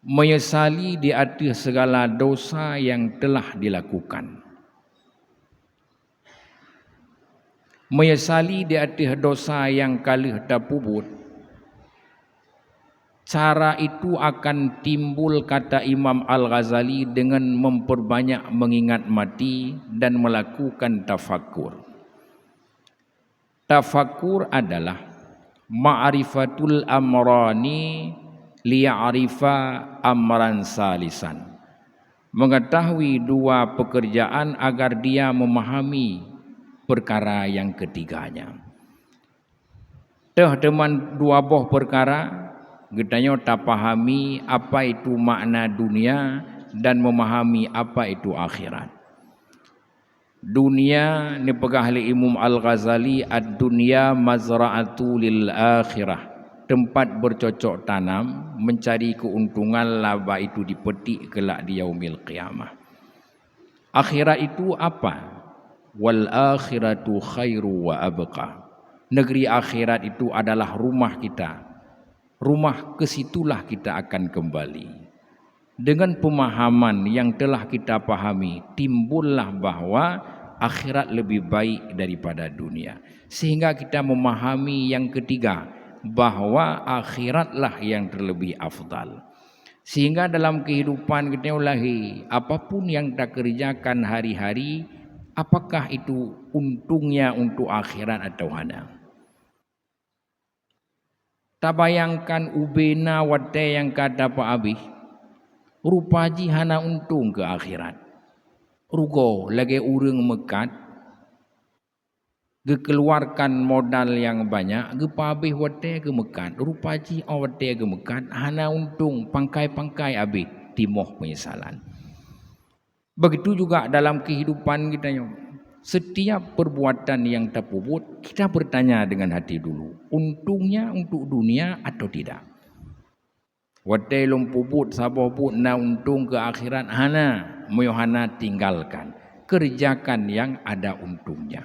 menyesali di atas segala dosa yang telah dilakukan, menyesali di atas dosa yang kalih terpubut. Cara itu akan timbul, kata Imam Al-Ghazali, dengan memperbanyak mengingat mati dan melakukan tafakur. Tafakur adalah ma'rifatul amrani liya'rifa amran salisan. Mengetahui dua pekerjaan agar dia memahami perkara yang ketiganya. Teman dua boh perkara, getanya tak pahami apa itu makna dunia dan memahami apa itu akhirat. Dunia ni pegah oleh Imam Al-Ghazali, ad-dunya mazra'atu lil akhirah, tempat bercocok tanam mencari keuntungan laba itu dipetik kelak di yaumil qiyamah. Akhirat itu apa? Wal akhiratu khairu wa abqa. Negeri akhirat itu adalah rumah kita. Rumah ke situlah kita akan kembali. Dengan pemahaman yang telah kita pahami, timbullah bahwa akhirat lebih baik daripada dunia. Sehingga kita memahami yang ketiga, bahwa akhiratlah yang terlebih afdal. Sehingga dalam kehidupan kita lahir, apapun yang kita kerjakan hari-hari, apakah itu untungnya untuk akhirat atau hana? Tak bayangkan ubena wate yang kata Pak Abih, rupaji hana untung ke akhirat. Rugo lagi urang mekat, keluarkan modal yang banyak, Pak Abih wate ke mekat, rupaji wate ke mekat, hana untung, pangkai-pangkai Abih, timoh penyesalan. Begitu juga dalam kehidupan kita. Setiap perbuatan yang terpubut, kita bertanya dengan hati dulu, untungnya untuk dunia atau tidak? Wadai lom pubut sabah put na untung ke akhirat, hana moyohana tinggalkan, kerjakan yang ada untungnya.